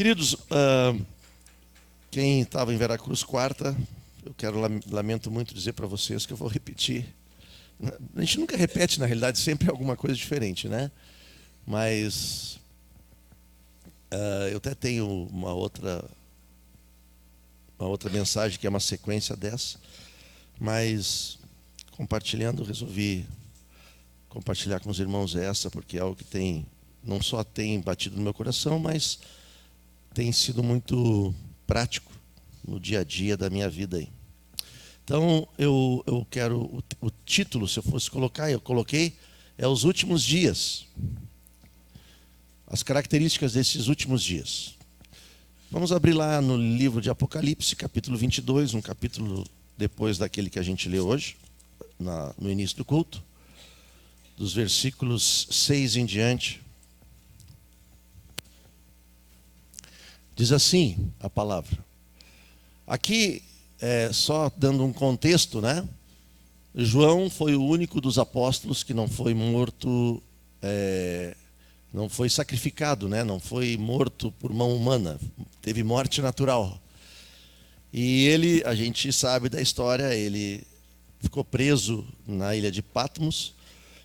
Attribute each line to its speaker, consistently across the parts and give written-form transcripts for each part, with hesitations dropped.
Speaker 1: Queridos, quem estava em Veracruz quarta, lamento muito dizer para vocês que eu vou repetir. A gente nunca repete, na realidade, sempre alguma coisa diferente, né? Mas eu até tenho uma outra mensagem que é uma sequência dessa, mas resolvi compartilhar com os irmãos essa, porque é algo que não só tem batido no meu coração, mas tem sido muito prático no dia a dia da minha vida aí. Então, eu quero, o título, se eu fosse colocar, eu coloquei, é Os Últimos Dias. As características desses últimos dias. Vamos abrir lá no livro de Apocalipse, capítulo 22, um capítulo depois daquele que a gente lê hoje, no início do culto, dos versículos 6 em diante. Diz assim a palavra. Aqui, só dando um contexto, né? João foi o único dos apóstolos que não foi morto, não foi sacrificado, né? Não foi morto por mão humana, teve morte natural. E ele, a gente sabe da história, ele ficou preso na ilha de Patmos,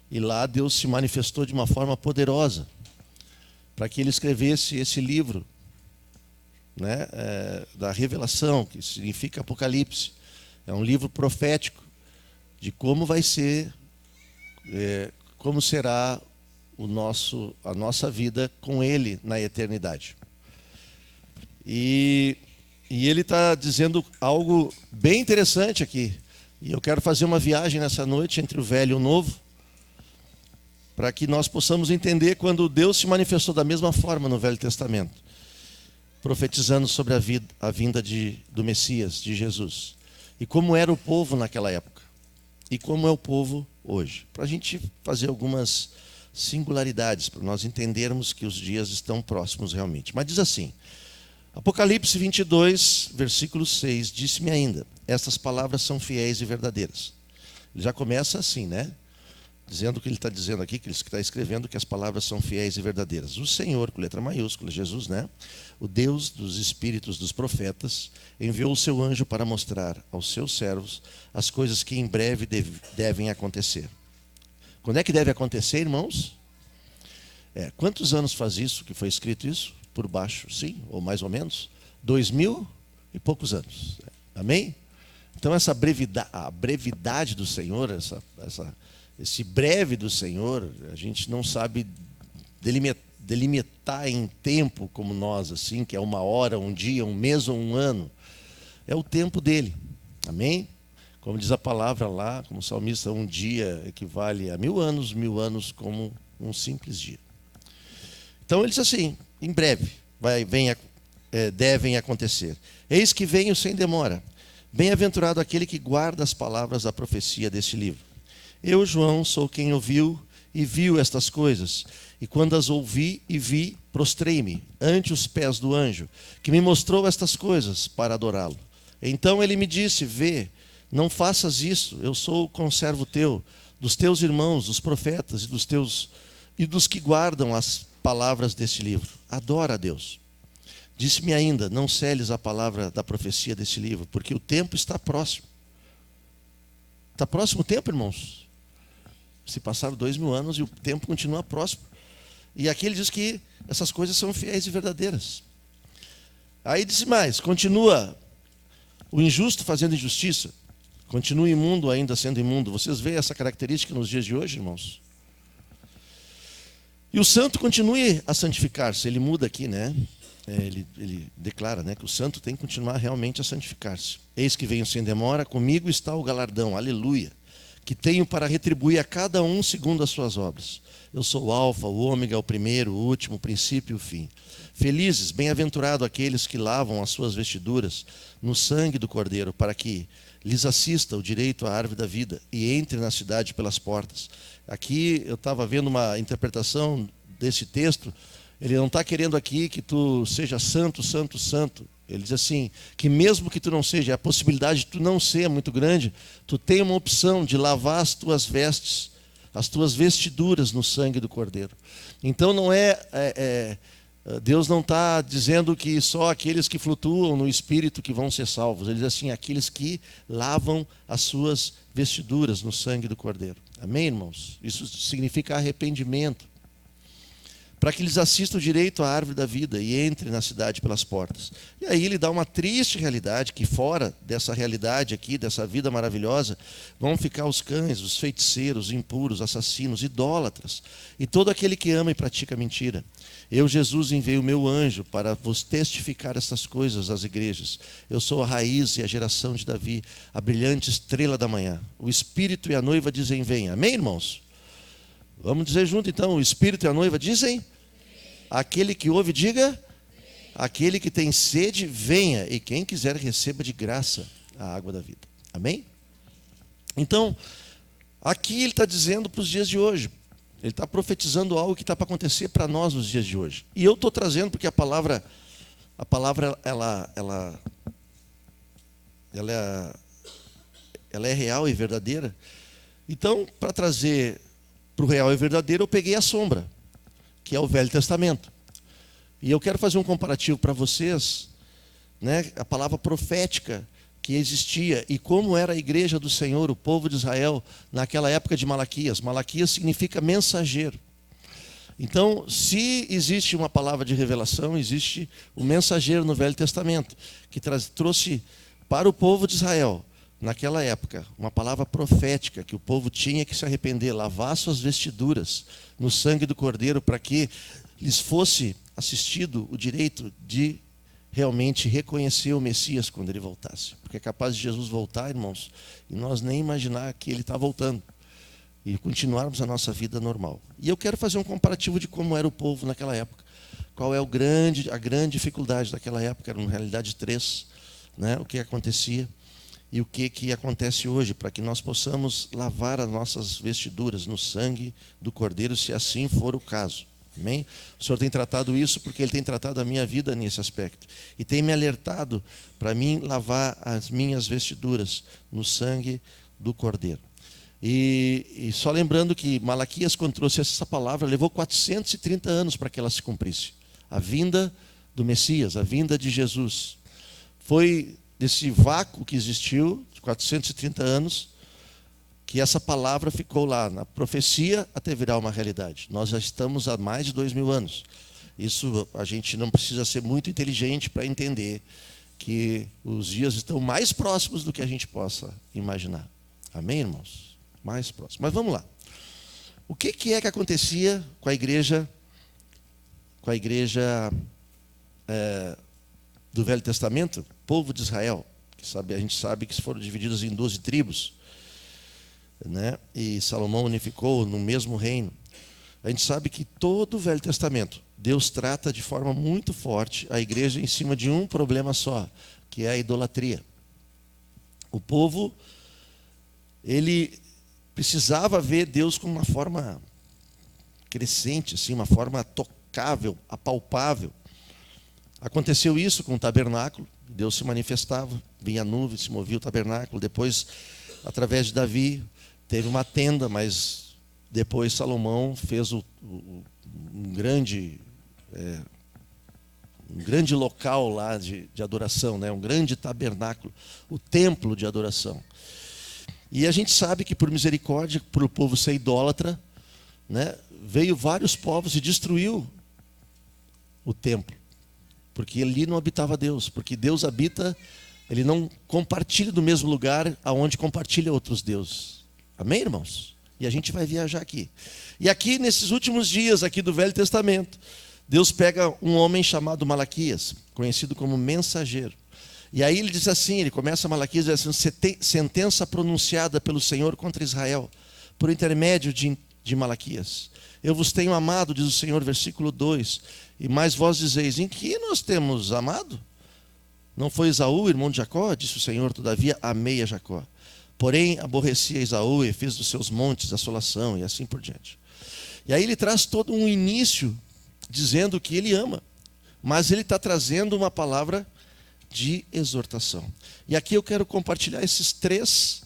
Speaker 1: e lá Deus se manifestou de uma forma poderosa, para que ele escrevesse esse livro, né, da revelação, que significa Apocalipse. É um livro profético de como vai ser, como será a nossa vida com Ele na eternidade. E ele está dizendo algo bem interessante aqui. E eu quero fazer uma viagem nessa noite entre o velho e o novo, para que nós possamos entender quando Deus se manifestou da mesma forma no Velho Testamento, profetizando sobre a vinda do Messias, de Jesus. E como era o povo naquela época. E como é o povo hoje. Para a gente fazer algumas singularidades, para nós entendermos que os dias estão próximos realmente. Mas diz assim, Apocalipse 22, versículo 6, disse-me ainda, estas palavras são fiéis e verdadeiras. Ele já começa assim, né? Dizendo o que ele está dizendo aqui, que ele está escrevendo que as palavras são fiéis e verdadeiras. O Senhor, com letra maiúscula, Jesus, né? O Deus dos espíritos dos profetas, enviou o seu anjo para mostrar aos seus servos as coisas que em breve devem acontecer. Quando é que deve acontecer, irmãos? Quantos anos faz isso, que foi escrito isso? Por baixo, sim, ou mais ou menos? 2000 e poucos anos. Amém? Então essa a brevidade do Senhor, esse breve do Senhor, a gente não sabe delimitar em tempo como nós, assim, que é uma hora, um dia, um mês ou um ano. É o tempo dele. Amém? Como diz a palavra lá, como salmista, um dia equivale a 1000 anos como um simples dia. Então ele diz assim, em breve devem acontecer. Eis que venho sem demora. Bem-aventurado aquele que guarda as palavras da profecia deste livro. Eu, João, sou quem ouviu e viu estas coisas. E quando as ouvi e vi, prostrei-me ante os pés do anjo, que me mostrou estas coisas para adorá-lo. Então ele me disse, vê, não faças isso, eu sou o conservo teu, dos teus irmãos, dos profetas e dos que guardam as palavras deste livro. Adora a Deus. Disse-me ainda, não seles a palavra da profecia deste livro, porque o tempo está próximo. Está próximo o tempo, irmãos? Se passaram 2000 anos e o tempo continua próximo. E aqui ele diz que essas coisas são fiéis e verdadeiras. Aí disse mais, continua o injusto fazendo injustiça, continua o imundo ainda sendo imundo. Vocês veem essa característica nos dias de hoje, irmãos? E o santo continue a santificar-se. Ele muda aqui, né? Ele declara, né, que o santo tem que continuar realmente a santificar-se. Eis que venho sem demora, comigo está o galardão, aleluia, que tenho para retribuir a cada um segundo as suas obras. Eu sou o alfa, o ômega, o primeiro, o último, o princípio e o fim. Felizes, bem-aventurados aqueles que lavam as suas vestiduras no sangue do Cordeiro, para que lhes assista o direito à árvore da vida e entre na cidade pelas portas. Aqui eu estava vendo uma interpretação desse texto. Ele não está querendo aqui que tu seja santo, santo, santo. Ele diz assim, que mesmo que tu não seja, a possibilidade de tu não ser muito grande, tu tem uma opção de lavar as tuas vestes, as tuas vestiduras no sangue do Cordeiro. Então não Deus não está dizendo que só aqueles que flutuam no Espírito que vão ser salvos. Ele diz assim, aqueles que lavam as suas vestiduras no sangue do Cordeiro. Amém, irmãos? Isso significa arrependimento. Para que eles assistam direito à árvore da vida e entrem na cidade pelas portas. E aí ele dá uma triste realidade, que fora dessa realidade aqui, dessa vida maravilhosa, vão ficar os cães, os feiticeiros, impuros, assassinos, idólatras, e todo aquele que ama e pratica mentira. Eu, Jesus, enviei o meu anjo para vos testificar essas coisas às igrejas. Eu sou a raiz e a geração de Davi, a brilhante estrela da manhã. O Espírito e a noiva dizem, venha. Amém, irmãos? Vamos dizer junto então, o Espírito e a noiva dizem, aquele que ouve diga, aquele que tem sede, venha, e quem quiser receba de graça a água da vida. Amém? Então, aqui ele está dizendo para os dias de hoje, ele está profetizando algo que está para acontecer para nós nos dias de hoje. E eu estou trazendo porque a palavra ela é real e verdadeira. Então, para trazer para o real e verdadeiro, eu peguei a sombra, que é o Velho Testamento. E eu quero fazer um comparativo para vocês, né, a palavra profética que existia e como era a igreja do Senhor, o povo de Israel, naquela época de Malaquias. Malaquias significa mensageiro. Então, se existe uma palavra de revelação, existe o mensageiro no Velho Testamento, que trouxe para o povo de Israel, naquela época, uma palavra profética, que o povo tinha que se arrepender, lavar suas vestiduras no sangue do Cordeiro, para que lhes fosse assistido o direito de realmente reconhecer o Messias quando ele voltasse. Porque é capaz de Jesus voltar, irmãos, e nós nem imaginar que ele está voltando, e continuarmos a nossa vida normal. E eu quero fazer um comparativo de como era o povo naquela época. Qual é a grande dificuldade daquela época, eram na realidade três, né? O que acontecia. E o que acontece hoje, para que nós possamos lavar as nossas vestiduras no sangue do Cordeiro, se assim for o caso. Amém? O Senhor tem tratado isso porque Ele tem tratado a minha vida nesse aspecto. E tem me alertado para mim lavar as minhas vestiduras no sangue do Cordeiro. E só lembrando que Malaquias, quando trouxe essa palavra, levou 430 anos para que ela se cumprisse. A vinda do Messias, a vinda de Jesus. Foi desse vácuo que existiu, de 430 anos, que essa palavra ficou lá, na profecia, até virar uma realidade. Nós já estamos há mais de 2000 anos. Isso a gente não precisa ser muito inteligente para entender que os dias estão mais próximos do que a gente possa imaginar. Amém, irmãos? Mais próximos. Mas vamos lá. O que é que acontecia com a igreja do Velho Testamento? Povo de Israel, que a gente sabe que foram divididos em 12 tribos, né? E Salomão unificou no mesmo reino. A gente sabe que todo o Velho Testamento, Deus trata de forma muito forte a igreja em cima de um problema só, que é a idolatria. O povo, ele precisava ver Deus como uma forma crescente, assim, uma forma tocável, apalpável. Aconteceu isso com o tabernáculo. Deus se manifestava, vinha a nuvem, se movia o tabernáculo. Depois, através de Davi, teve uma tenda, mas depois Salomão fez um grande local lá de adoração, né? Um grande tabernáculo, o templo de adoração. E a gente sabe que por misericórdia, por o povo ser idólatra, né, veio vários povos e destruiu o templo. Porque ali não habitava Deus, porque Deus habita, Ele não compartilha do mesmo lugar aonde compartilha outros deuses. Amém, irmãos? E a gente vai viajar aqui. E aqui, nesses últimos dias aqui do Velho Testamento, Deus pega um homem chamado Malaquias, conhecido como mensageiro. E aí ele diz assim, ele começa Malaquias diz assim, sentença pronunciada pelo Senhor contra Israel, por intermédio de Malaquias. Eu vos tenho amado, diz o Senhor, versículo 2. E mais vós dizeis, em que nós temos amado? Não foi Esaú, irmão de Jacó? Disse o Senhor, todavia amei a Jacó. Porém, aborreci a Esaú e fiz dos seus montes assolação, e assim por diante. E aí ele traz todo um início, dizendo que ele ama. Mas ele está trazendo uma palavra de exortação. E aqui eu quero compartilhar essas três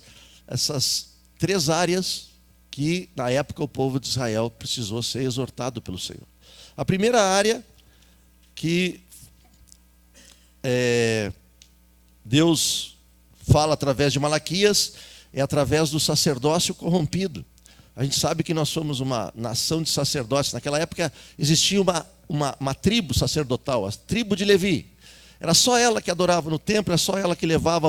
Speaker 1: áreas que na época o povo de Israel precisou ser exortado pelo Senhor. A primeira área que Deus fala através de Malaquias, é através do sacerdócio corrompido. A gente sabe que nós somos uma nação de sacerdotes. Naquela época existia uma tribo sacerdotal, a tribo de Levi. Era só ela que adorava no templo, era só ela que levava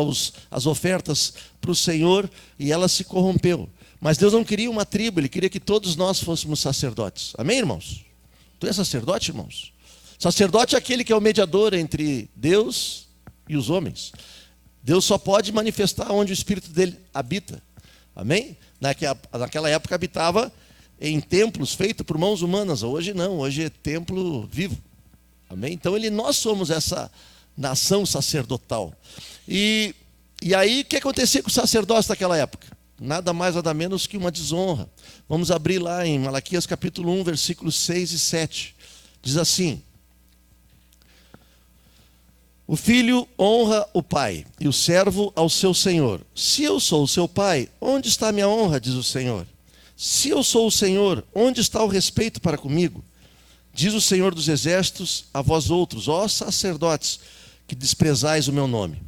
Speaker 1: as ofertas para o Senhor, e ela se corrompeu. Mas Deus não queria uma tribo, Ele queria que todos nós fôssemos sacerdotes. Amém, irmãos? Tu és sacerdote, irmãos? Sacerdote é aquele que é o mediador entre Deus e os homens. Deus só pode manifestar onde o Espírito dele habita. Amém? Naquela época habitava em templos feitos por mãos humanas. Hoje não, hoje é templo vivo. Amém? Então nós somos essa nação sacerdotal. E aí o que acontecia com o sacerdócio daquela época? Nada mais, nada menos que uma desonra. Vamos abrir lá em Malaquias capítulo 1, versículos 6 e 7. Diz assim: o filho honra o pai, e o servo ao seu senhor. Se eu sou o seu pai, onde está a minha honra, diz o Senhor? Se eu sou o Senhor, onde está o respeito para comigo? Diz o Senhor dos Exércitos a vós outros, ó sacerdotes, que desprezais o meu nome.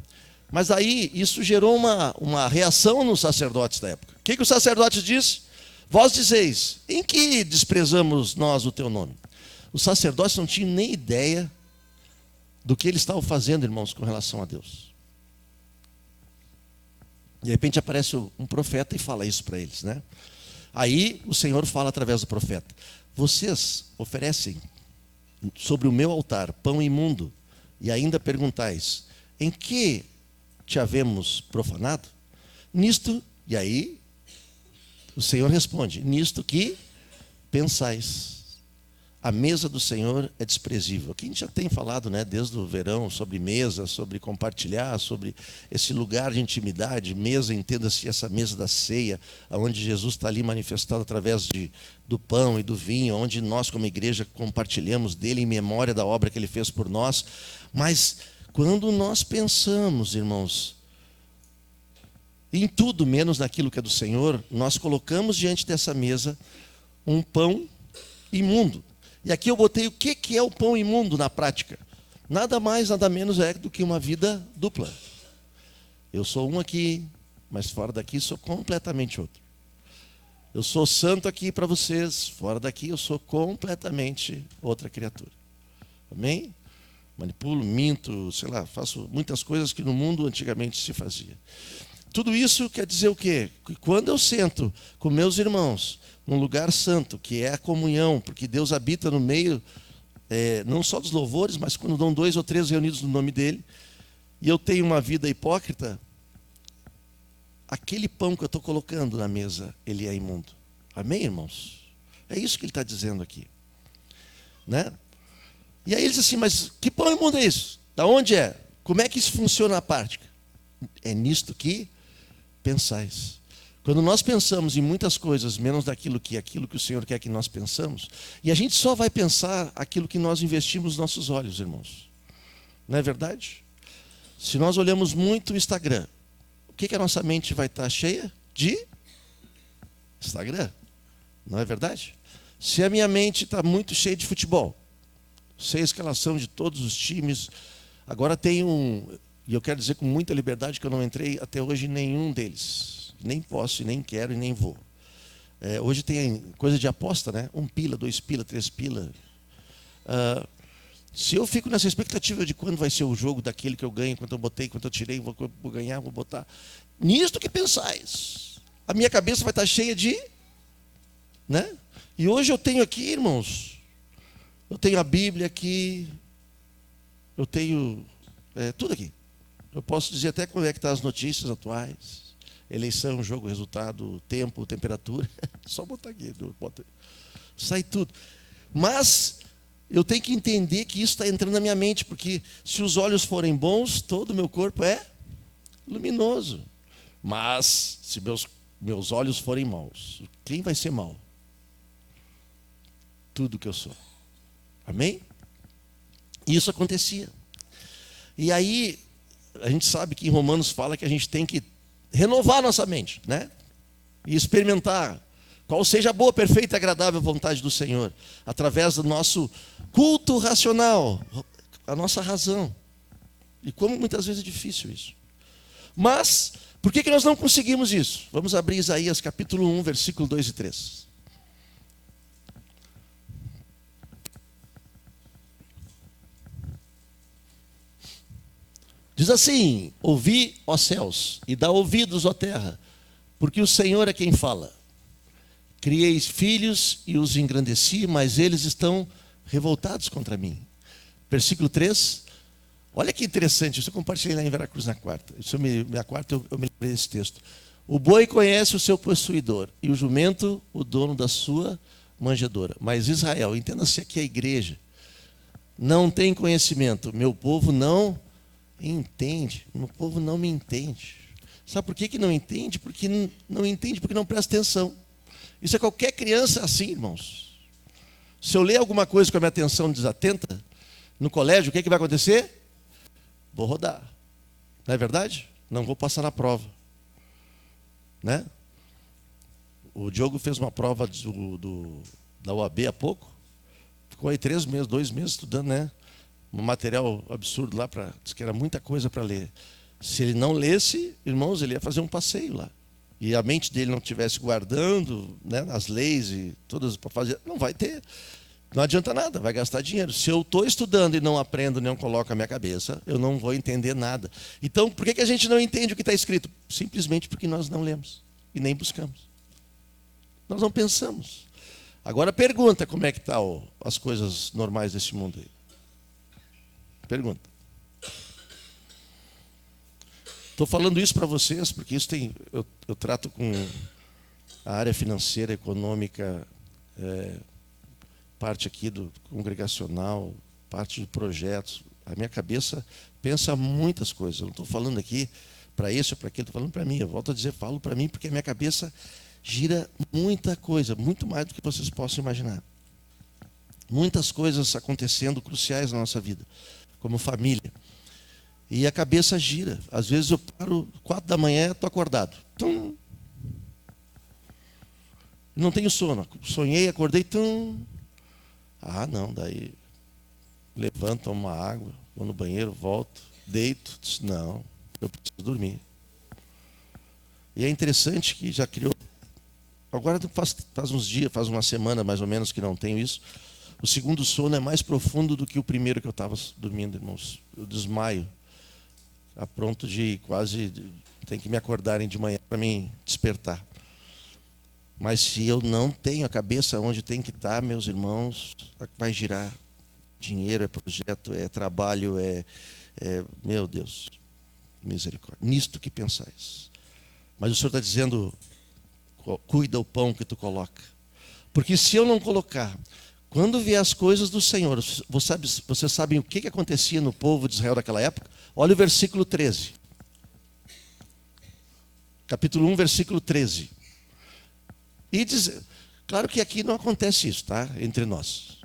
Speaker 1: Mas aí isso gerou uma reação nos sacerdotes da época. O que os sacerdotes dizem? Vós dizeis, em que desprezamos nós o teu nome? Os sacerdotes não tinham nem ideia do que eles estavam fazendo, irmãos, com relação a Deus. De repente aparece um profeta e fala isso para eles, né? Aí o Senhor fala através do profeta: vocês oferecem sobre o meu altar pão imundo, e ainda perguntais, em que te havemos profanado? Nisto, e aí o Senhor responde, nisto que pensais. A mesa do Senhor é desprezível. Aqui a gente já tem falado, né, desde o verão, sobre mesa, sobre compartilhar, sobre esse lugar de intimidade. Mesa, entenda-se essa mesa da ceia, onde Jesus está ali manifestado através do pão e do vinho, onde nós como igreja compartilhamos dele em memória da obra que ele fez por nós. Mas quando nós pensamos, irmãos, em tudo menos naquilo que é do Senhor, nós colocamos diante dessa mesa um pão imundo. E aqui eu botei o que é o pão imundo na prática. Nada mais, nada menos é do que uma vida dupla. Eu sou um aqui, mas fora daqui sou completamente outro. Eu sou santo aqui para vocês, fora daqui eu sou completamente outra criatura. Amém? Manipulo, minto, sei lá, faço muitas coisas que no mundo antigamente se fazia. Tudo isso quer dizer o quê? Que quando eu sento com meus irmãos num lugar santo, que é a comunhão, porque Deus habita no meio, não só dos louvores, mas quando dão 2 ou 3 reunidos no nome dele, e eu tenho uma vida hipócrita, aquele pão que eu estou colocando na mesa, ele é imundo. Amém, irmãos? É isso que ele está dizendo aqui. Né? E aí ele diz assim, mas que pão imundo é isso? Da onde é? Como é que isso funciona na prática? É nisto que pensais. Quando nós pensamos em muitas coisas, menos daquilo que o Senhor quer que nós pensamos, e a gente só vai pensar aquilo que nós investimos nos nossos olhos, irmãos. Não é verdade? Se nós olhamos muito o Instagram, o que a nossa mente vai estar cheia? De Instagram. Não é verdade? Se a minha mente está muito cheia de futebol, sei a escalação de todos os times, agora tem e eu quero dizer com muita liberdade que eu não entrei até hoje em nenhum deles. Nem posso, nem quero e nem vou. Hoje tem coisa de aposta, né? 1 pila, 2 pila, 3 pila. Se eu fico nessa expectativa de quando vai ser o jogo daquele que eu ganho, quanto eu botei, quanto eu tirei, vou ganhar, vou botar. Nisto que pensais. A minha cabeça vai estar cheia de... né? E hoje eu tenho aqui, irmãos, eu tenho a Bíblia aqui, eu tenho tudo aqui. Eu posso dizer até como é que estão as notícias atuais. Eleição, jogo, resultado, tempo, temperatura. Só botar aqui. Sai tudo. Mas eu tenho que entender que isso está entrando na minha mente, porque se os olhos forem bons, todo o meu corpo é luminoso. Mas se meus olhos forem maus, quem vai ser mau? Tudo que eu sou. Amém? Isso acontecia. E aí, a gente sabe que em Romanos fala que a gente tem que renovar nossa mente, né? E experimentar qual seja a boa, perfeita e agradável vontade do Senhor, através do nosso culto racional. a nossa razão. E como muitas vezes é difícil isso. Mas, por que nós não conseguimos isso? Vamos abrir Isaías capítulo 1, versículo 2 e 3. Diz assim: ouvi, ó céus, e dá ouvidos, ó terra, porque o Senhor é quem fala. Criei filhos e os engrandeci, mas eles estão revoltados contra mim. Versículo 3. Olha que interessante, isso eu compartilhei lá em Veracruz na quarta. Na quarta eu me lembrei desse texto. O boi conhece o seu possuidor, e o jumento o dono da sua manjedoura. Mas Israel, entenda-se aqui a igreja, não tem conhecimento. Meu povo não entende. Meu povo não me entende. Sabe por que não entende? Porque não entende, porque não presta atenção. Isso é qualquer criança assim, irmãos. Se eu ler alguma coisa com a minha atenção desatenta, no colégio, o que vai acontecer? Vou rodar. Não é verdade? Não vou passar na prova. Né? O Diogo fez uma prova da UAB há pouco. Ficou aí 3 meses, 2 meses estudando, né? Um material absurdo lá, disse que era muita coisa para ler. Se ele não lesse, irmãos, ele ia fazer um passeio lá. E a mente dele não estivesse guardando, né, as leis e todas para fazer, não vai ter. Não adianta nada, vai gastar dinheiro. Se eu estou estudando e não aprendo, não coloco a minha cabeça, eu não vou entender nada. Então, por que a gente não entende o que está escrito? Simplesmente porque nós não lemos e nem buscamos. Nós não pensamos. Agora pergunta como é que estão as coisas normais desse mundo aí. Pergunta. Estou falando isso para vocês porque isso eu trato com a área financeira, econômica, parte aqui do congregacional, parte de projetos. A minha cabeça pensa muitas coisas. Eu não estou falando aqui para esse ou para aquele, estou falando para mim. Eu volto a dizer, falo para mim, porque a minha cabeça gira muita coisa, muito mais do que vocês possam imaginar. Muitas coisas acontecendo cruciais na nossa vida, como família. E a cabeça gira. Às vezes eu paro 4 da manhã, estou acordado. Tum. Não tenho sono. Sonhei, acordei. Tum. Ah, não. Daí levanto, tomo uma água, vou no banheiro, volto, deito. Não, eu preciso dormir. E é interessante que já criou. Agora faz uns dias, faz uma semana mais ou menos que não tenho isso. O segundo sono é mais profundo do que o primeiro que eu estava dormindo, irmãos. Eu desmaio. A ponto de quase tem que me acordarem de manhã para me despertar. Mas se eu não tenho a cabeça onde tem que estar, meus irmãos, vai girar. Dinheiro, é projeto, é trabalho, meu Deus, misericórdia. Nisto que pensais. Mas o Senhor está dizendo, cuida o pão que tu coloca. Porque se eu não colocar, quando vier as coisas do Senhor, vocês sabem o que acontecia no povo de Israel naquela época? Olha o versículo 13. Capítulo 1, versículo 13. E diz, claro que aqui não acontece isso, tá? Entre nós.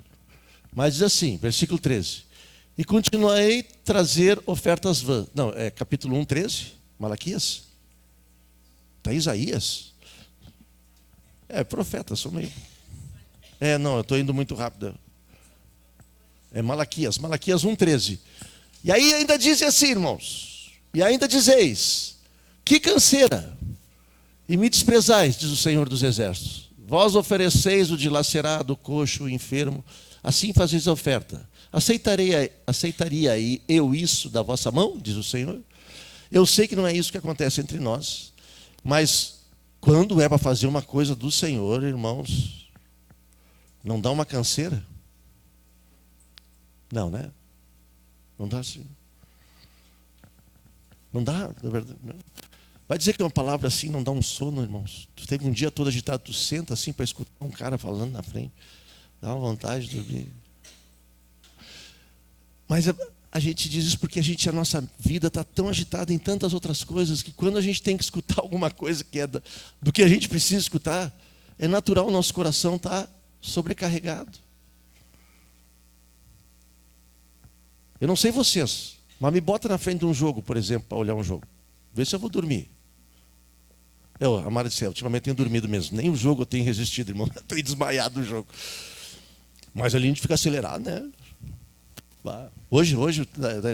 Speaker 1: Mas diz assim, versículo 13. E continuarei trazer ofertas vãs. Não, é capítulo 1, 13. Malaquias? Está Isaías? Profeta, sou meio. Não, eu estou indo muito rápido. É Malaquias 1, 13. E aí ainda diz assim, irmãos. E ainda dizeis, que canseira. E me desprezais, diz o Senhor dos Exércitos. Vós ofereceis o dilacerado, o coxo, o enfermo. Assim fazeis a oferta. Aceitaria eu isso da vossa mão, diz o Senhor? Eu sei que não é isso que acontece entre nós. Mas quando é para fazer uma coisa do Senhor, irmãos, não dá uma canseira? Não, né? Não dá assim. Não dá, na verdade. Não. Vai dizer que uma palavra assim não dá um sono, irmãos? Tu teve um dia todo agitado, tu senta assim para escutar um cara falando na frente. Dá uma vontade de dormir. Mas a gente diz isso porque a nossa vida está tão agitada em tantas outras coisas que quando a gente tem que escutar alguma coisa que é do que a gente precisa escutar, é natural o nosso coração estar sobrecarregado. Eu não sei vocês, mas me bota na frente de um jogo, por exemplo, para olhar um jogo. Vê se eu vou dormir. Amado do céu, ultimamente tenho dormido mesmo. Nem o jogo eu tenho resistido, irmão. Estou desmaiado no jogo. Mas ali a gente fica acelerado, né? Hoje,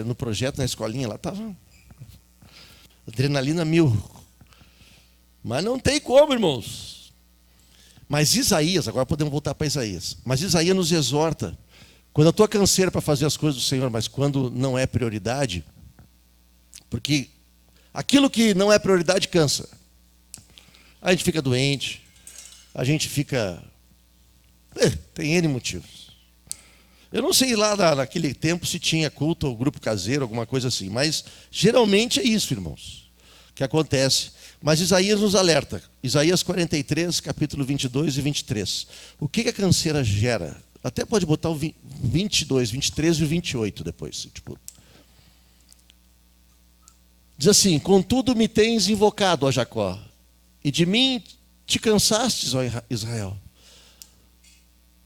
Speaker 1: no projeto, na escolinha, lá estava adrenalina 1000. Mas não tem como, irmãos. Mas Isaías, agora podemos voltar para Isaías. Mas Isaías nos exorta. Quando a tua canseira para fazer as coisas do Senhor, mas quando não é prioridade, porque aquilo que não é prioridade cansa. A gente fica doente, a gente fica... tem N motivos. Eu não sei lá naquele tempo se tinha culto ou grupo caseiro, alguma coisa assim, mas geralmente é isso, irmãos, que acontece. Mas Isaías nos alerta. Isaías 43, capítulo 22 e 23. O que a canseira gera? Até pode botar o 22, 23 e o 28 depois. Diz assim: contudo me tens invocado, ó Jacó, e de mim te cansastes, ó Israel.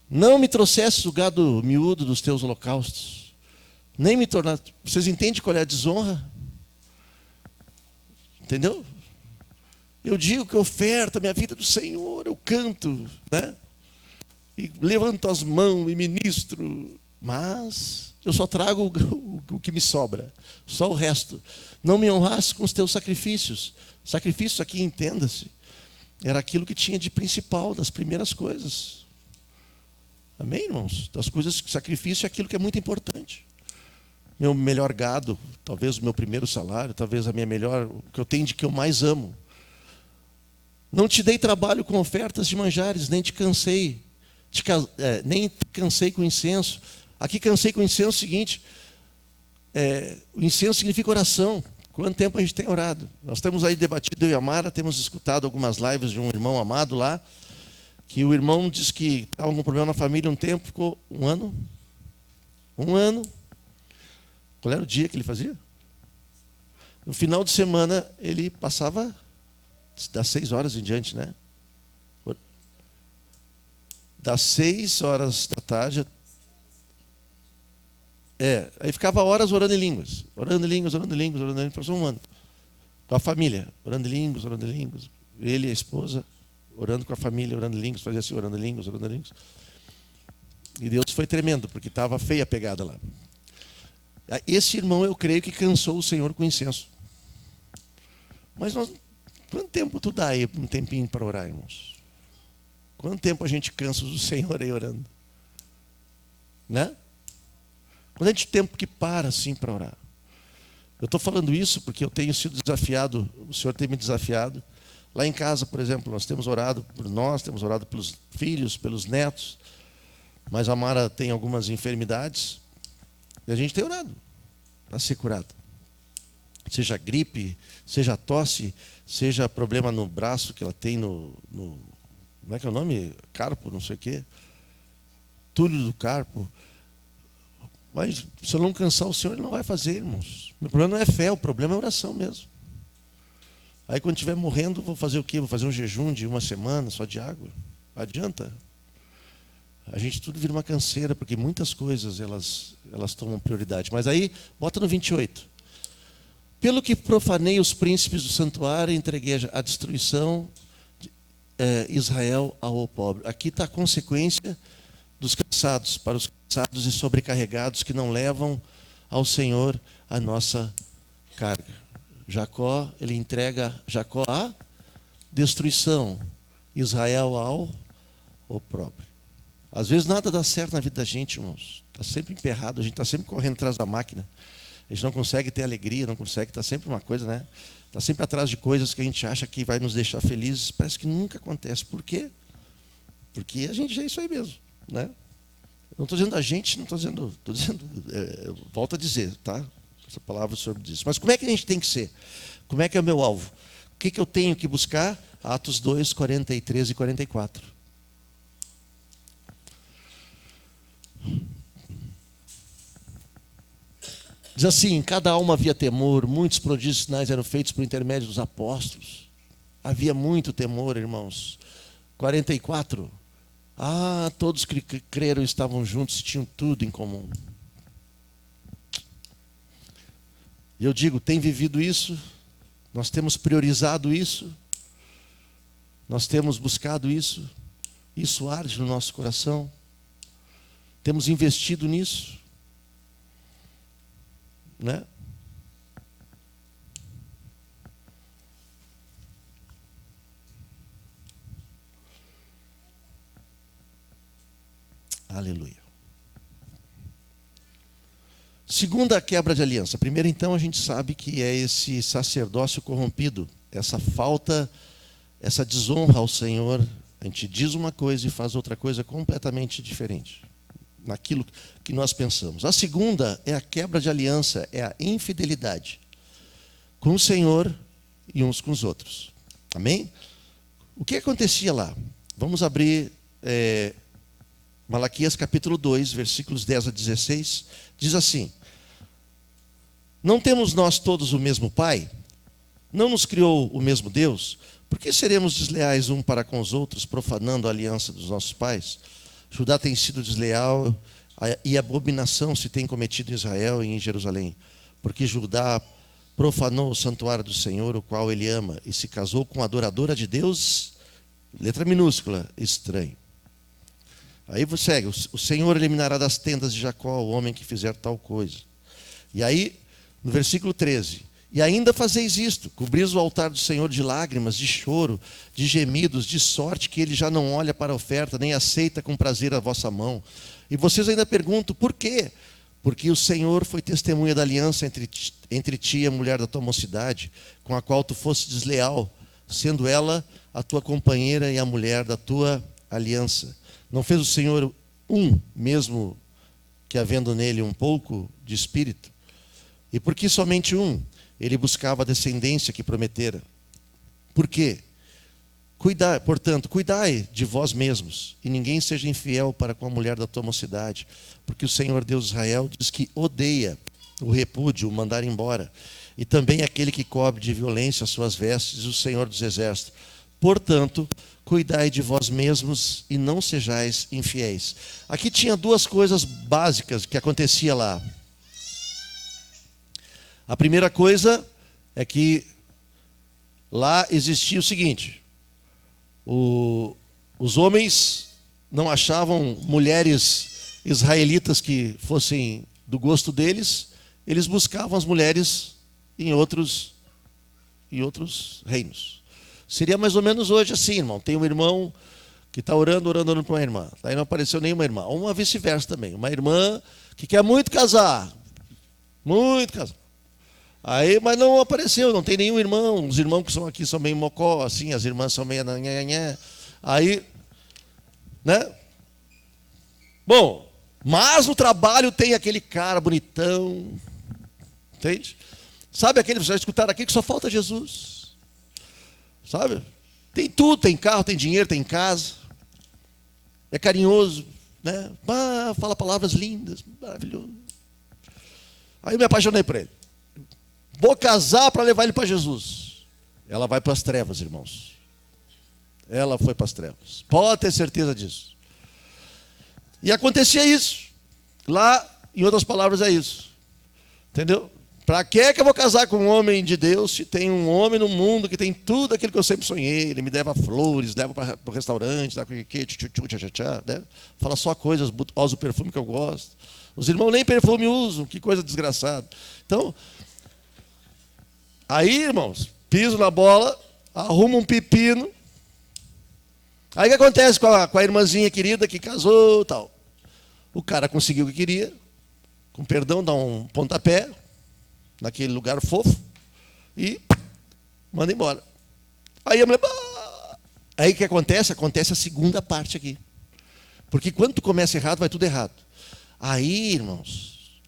Speaker 1: Não me trouxestes o gado miúdo dos teus holocaustos, nem me tornaste... Vocês entendem qual é a desonra? Entendeu? Eu digo que oferta a minha vida do Senhor, eu canto, né? E levanto as mãos e ministro, mas eu só trago o que me sobra, só o resto. Não me honraste com os teus sacrifícios. Sacrifício aqui, entenda-se, era aquilo que tinha de principal, das primeiras coisas. Amém, irmãos? Das coisas, sacrifício é aquilo que é muito importante. Meu melhor gado, talvez o meu primeiro salário, talvez a minha melhor, o que eu tenho de que eu mais amo. Não te dei trabalho com ofertas de manjares, nem te cansei, nem te cansei com incenso. Aqui cansei com incenso é o seguinte, o incenso significa oração. Quanto tempo a gente tem orado? Nós temos aí debatido, eu e a Mara, temos escutado algumas lives de um irmão amado lá, que o irmão disse que estava com um problema na família um tempo, ficou um ano. Qual era o dia que ele fazia? No final de semana, ele passava das 6 horas em diante, né? Das 6 horas da tarde. Aí ficava horas orando em línguas. Orando em línguas, passou um ano. Com a família, orando em línguas. Ele e a esposa, orando com a família, orando em línguas, fazia assim, orando em línguas. E Deus foi tremendo, porque estava feia a pegada lá. Esse irmão, eu creio que cansou o Senhor com incenso. Mas quanto tempo tu dá aí um tempinho para orar, irmãos? Quanto tempo a gente cansa do Senhor aí orando? Né? Quando a gente tem tempo que para assim para orar? Eu estou falando isso porque eu tenho sido desafiado, o Senhor tem me desafiado. Lá em casa, por exemplo, nós temos orado por nós, temos orado pelos filhos, pelos netos, mas a Mara tem algumas enfermidades e a gente tem orado para ser curado. Seja gripe, seja tosse, seja problema no braço que ela tem como é que é o nome? Carpo, não sei o quê. Túlio do carpo. Mas se eu não cansar o Senhor, Ele não vai fazer, irmãos. Meu problema não é fé, o problema é oração mesmo. Aí quando estiver morrendo, vou fazer o quê? Vou fazer um jejum de 1 semana só de água? Adianta? A gente tudo vira uma canseira, porque muitas coisas elas tomam prioridade. Mas aí, bota no 28. Pelo que profanei os príncipes do santuário, entreguei a destruição Israel ao pobre. Aqui está a consequência dos cansados, para os cansados e sobrecarregados que não levam ao Senhor a nossa carga. Jacó, ele entrega Jacó à destruição, Israel ao opróbrio. Às vezes nada dá certo na vida da gente, irmãos. Está sempre emperrado, a gente está sempre correndo atrás da máquina. A gente não consegue ter alegria, não consegue, está sempre uma coisa, né? Está sempre atrás de coisas que a gente acha que vai nos deixar felizes. Parece que nunca acontece. Por quê? Porque a gente é isso aí mesmo, né? Não estou dizendo a gente, não estou dizendo, volto a dizer, tá? Essa palavra o Senhor diz. Mas como é que a gente tem que ser? Como é que é o meu alvo? O que eu tenho que buscar? Atos 2, 43 e 44. Diz assim: em cada alma havia temor, muitos prodígios e sinais eram feitos por intermédio dos apóstolos. Havia muito temor, irmãos. 44. Todos que creram estavam juntos e tinham tudo em comum. E eu digo, tem vivido isso? Nós temos priorizado isso? Nós temos buscado isso? Isso arde no nosso coração? Temos investido nisso? né? Aleluia. Segunda quebra de aliança. Primeiro, então, a gente sabe que é esse sacerdócio corrompido, essa falta, essa desonra ao Senhor. A gente diz uma coisa e faz outra coisa completamente diferente naquilo que nós pensamos. A segunda é a quebra de aliança, é a infidelidade com o Senhor e uns com os outros. Amém? O que acontecia lá? Vamos abrir Malaquias capítulo 2, versículos 10 a 16, diz assim: não temos nós todos o mesmo Pai? Não nos criou o mesmo Deus? Por que seremos desleais um para com os outros, profanando a aliança dos nossos pais? Judá tem sido desleal e abominação se tem cometido em Israel e em Jerusalém, porque Judá profanou o santuário do Senhor, o qual ele ama, e se casou com a adoradora de Deus, letra minúscula, estranho. Aí você segue: o Senhor eliminará das tendas de Jacó o homem que fizer tal coisa. E aí, no versículo 13: e ainda fazeis isto, cobris o altar do Senhor de lágrimas, de choro, de gemidos, de sorte que ele já não olha para a oferta, nem aceita com prazer a vossa mão. E vocês ainda perguntam: por quê? Porque o Senhor foi testemunha da aliança entre ti e a mulher da tua mocidade, com a qual tu foste desleal, sendo ela a tua companheira e a mulher da tua aliança. Não fez o Senhor mesmo que havendo nele um pouco de espírito? E por que somente ele buscava a descendência que prometera? Por quê? Portanto, cuidai de vós mesmos, e ninguém seja infiel para com a mulher da tua mocidade, porque o Senhor Deus de Israel diz que odeia o repúdio, o mandar embora, e também aquele que cobre de violência as suas vestes, o Senhor dos exércitos. Portanto, cuidai de vós mesmos e não sejais infiéis. Aqui tinha duas coisas básicas que acontecia lá. A primeira coisa é que lá existia o seguinte: os homens não achavam mulheres israelitas que fossem do gosto deles, eles buscavam as mulheres em outros reinos. Seria mais ou menos hoje assim, irmão. Tem um irmão que está orando para uma irmã. Daí não apareceu nenhuma irmã. Ou uma vice-versa também. Uma irmã que quer muito casar. Muito casar. Aí, mas não apareceu, não tem nenhum irmão. Os irmãos que são aqui são meio mocó, assim, as irmãs são meio nhanhanhã. Aí, né? Bom, mas no trabalho tem aquele cara bonitão. Entende? Sabe aquele que vocês já escutaram aqui que só falta Jesus? Sabe? Tem tudo, tem carro, tem dinheiro, tem casa. É carinhoso, né? Fala palavras lindas, maravilhoso. Aí eu me apaixonei por ele. Vou casar para levar ele para Jesus. Ela vai para as trevas, irmãos. Ela foi para as trevas. Pode ter certeza disso. E acontecia isso. Lá, em outras palavras, é isso. Entendeu? Para que eu vou casar com um homem de Deus se tem um homem no mundo que tem tudo aquilo que eu sempre sonhei? Ele me leva flores, leva para o restaurante, né? Fala só coisas, usa o perfume que eu gosto. Os irmãos nem perfume usam, que coisa desgraçada. Então, aí, irmãos, piso na bola, arrumo um pepino. Aí o que acontece com a irmãzinha querida que casou e tal? O cara conseguiu o que queria, com perdão, dá um pontapé naquele lugar fofo e manda embora. Aí a mulher... Aí o que acontece? Acontece a segunda parte aqui. Porque quando tu começa errado, vai tudo errado. Aí, irmãos...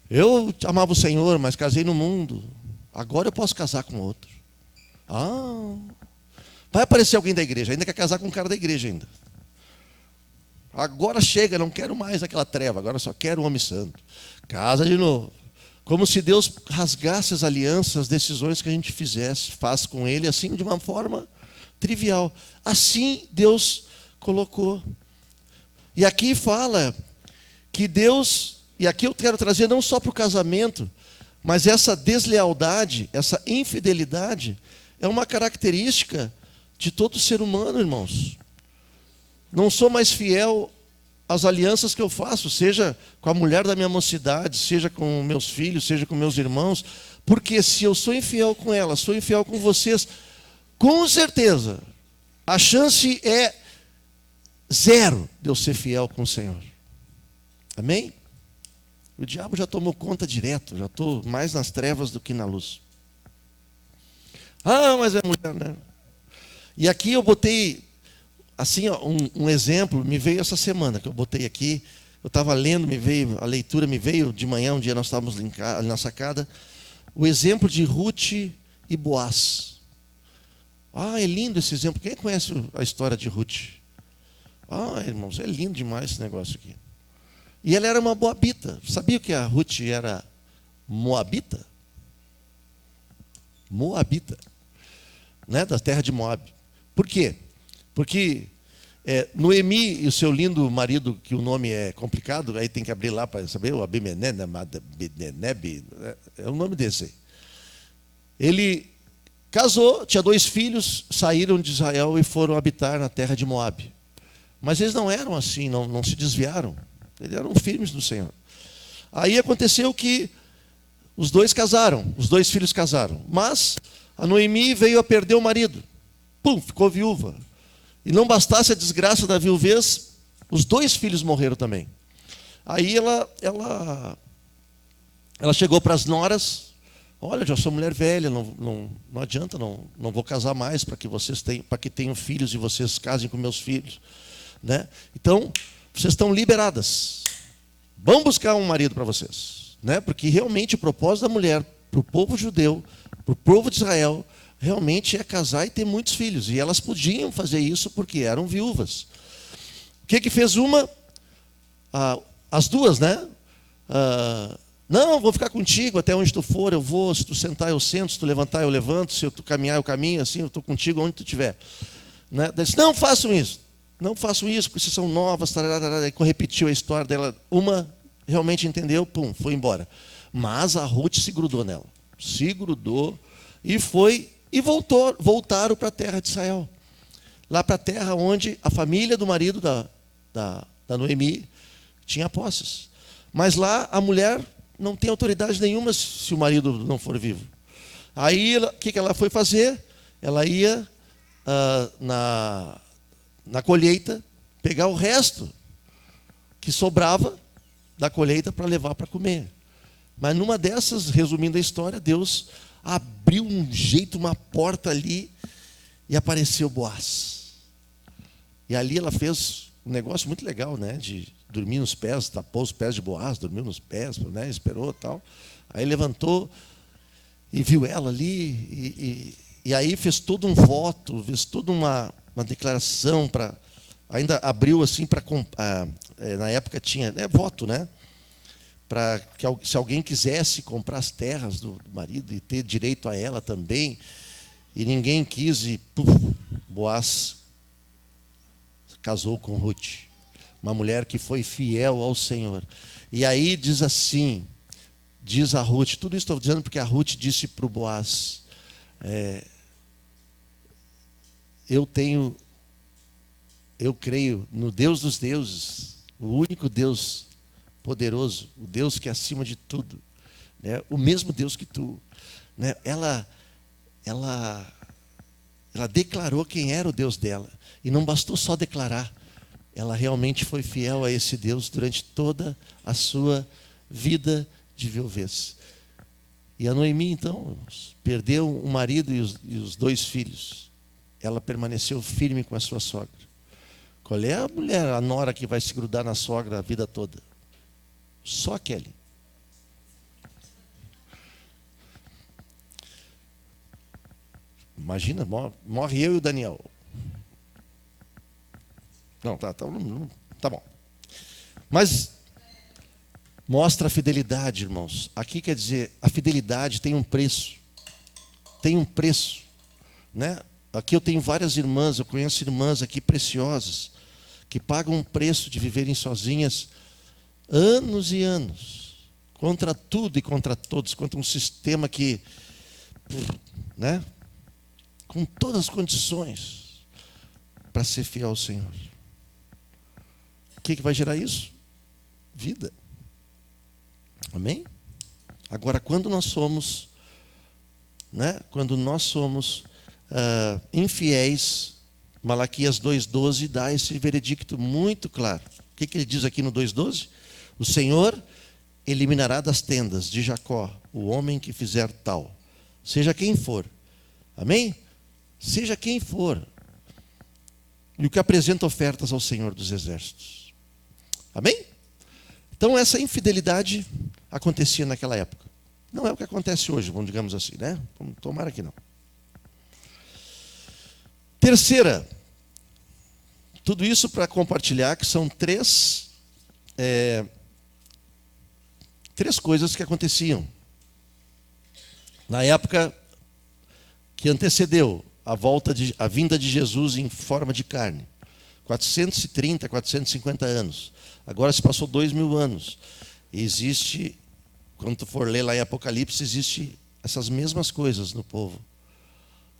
Speaker 1: eu amava o Senhor, mas casei no mundo. Agora eu posso casar com outro. Vai aparecer alguém da igreja, ainda quer casar com um cara da igreja ainda. Agora chega, não quero mais aquela treva, agora só quero um homem santo. Casa de novo. Como se Deus rasgasse as alianças, as decisões que a gente faz com Ele, assim de uma forma trivial. Assim Deus colocou. E aqui fala que Deus, e aqui eu quero trazer não só para o casamento, mas essa deslealdade, essa infidelidade, é uma característica de todo ser humano, irmãos. Não sou mais fiel as alianças que eu faço, seja com a mulher da minha mocidade, seja com meus filhos, seja com meus irmãos, porque se eu sou infiel com ela, sou infiel com vocês, com certeza, a chance é zero de eu ser fiel com o Senhor. Amém? O diabo já tomou conta direto, já estou mais nas trevas do que na luz. Ah, mas é mulher, né? E aqui eu botei, assim, ó, um exemplo, me veio essa semana, que eu botei aqui, eu estava lendo, a leitura me veio de manhã, um dia nós estávamos ali na sacada, o exemplo de Ruth e Boaz. Ah, é lindo esse exemplo. Quem conhece a história de Ruth? Ah, irmãos, é lindo demais esse negócio aqui. E ela era uma moabita. Sabia que a Ruth era moabita? Moabita, né? Da terra de Moab. Por quê? Porque Noemi e o seu lindo marido, que o nome é complicado, aí tem que abrir lá para saber, o Abimeneb, é o nome desse aí. Ele casou, tinha 2 filhos, saíram de Israel e foram habitar na terra de Moab. Mas eles não eram assim, não se desviaram. Eles eram firmes no Senhor. Aí aconteceu que os 2 casaram, os 2 filhos casaram. Mas a Noemi veio a perder o marido. Pum, ficou viúva. E não bastasse a desgraça da viuvez, os 2 filhos morreram também. Aí ela chegou para as noras: olha, já sou mulher velha, não adianta, não vou casar mais para que tenham filhos e vocês casem com meus filhos, né? Então, vocês estão liberadas. Vão buscar um marido para vocês, né? Porque realmente o propósito da mulher para o povo judeu, para o povo de Israel, realmente é casar e ter muitos filhos. E elas podiam fazer isso porque eram viúvas. O que fez uma? As 2, né? Não, vou ficar contigo até onde tu for, eu vou. Se tu sentar, eu sento. Se tu levantar, eu levanto. Se tu caminhar, eu caminho. Assim, eu estou contigo onde tu estiver. Né? Daí disse: não façam isso. Não façam isso, porque vocês são novas. Aí repetiu a história dela. Uma realmente entendeu, pum, foi embora. Mas a Ruth se grudou nela. Se grudou e foi. E voltaram para a terra de Israel. Lá para a terra onde a família do marido da Noemi tinha posses. Mas lá a mulher não tem autoridade nenhuma se o marido não for vivo. Aí o que ela foi fazer? Ela ia na colheita pegar o resto que sobrava da colheita para levar para comer. Mas numa dessas, resumindo a história, Deus abriu um jeito, uma porta ali, e apareceu Boaz. E ali ela fez um negócio muito legal, né? De dormir nos pés, tapou os pés de Boaz, dormiu nos pés, né? Esperou e tal. Aí levantou e viu ela ali, e aí fez todo um voto, fez toda uma declaração para. Ainda abriu assim para. Na época tinha voto, né? Para que se alguém quisesse comprar as terras do marido e ter direito a ela também, e ninguém quis, e Boaz casou com Ruth, uma mulher que foi fiel ao Senhor. E aí diz assim, diz a Ruth, tudo isso estou dizendo porque a Ruth disse para o Boaz: eu creio no Deus dos deuses, o único Deus poderoso, o Deus que é acima de tudo, né? O mesmo Deus que tu, né? Ela declarou quem era o Deus dela, e não bastou só declarar, ela realmente foi fiel a esse Deus durante toda a sua vida de viuvez. E a Noemi, então, perdeu o marido e os 2 filhos. Ela permaneceu firme com a sua sogra. Qual é a mulher, a nora, que vai se grudar na sogra a vida toda? Só a Kelly. Imagina, morre eu e o Daniel. Não, tá bom. Mas mostra a fidelidade, irmãos. Aqui quer dizer, a fidelidade tem um preço. Tem um preço, né? Aqui eu tenho várias irmãs, eu conheço irmãs aqui preciosas, que pagam um preço de viverem sozinhas anos e anos, contra tudo e contra todos, contra um sistema que, né, com todas as condições para ser fiel ao Senhor. que vai gerar isso? Vida. Amém? Agora, quando nós somos, né? Quando nós somos infiéis, Malaquias 2,12 dá esse veredicto muito claro. O que ele diz aqui no 2,12? O Senhor eliminará das tendas de Jacó o homem que fizer tal, seja quem for. Amém? Seja quem for. E o que apresenta ofertas ao Senhor dos Exércitos. Amém? Então essa infidelidade acontecia naquela época. Não é o que acontece hoje, vamos digamos assim, né? Tomara que não. Terceira, tudo isso para compartilhar que são três coisas que aconteciam na época que antecedeu a vinda de Jesus em forma de carne. 430, 450 anos. Agora se passou 2000 anos. E existe, quando tu for ler lá em Apocalipse, existe essas mesmas coisas no povo.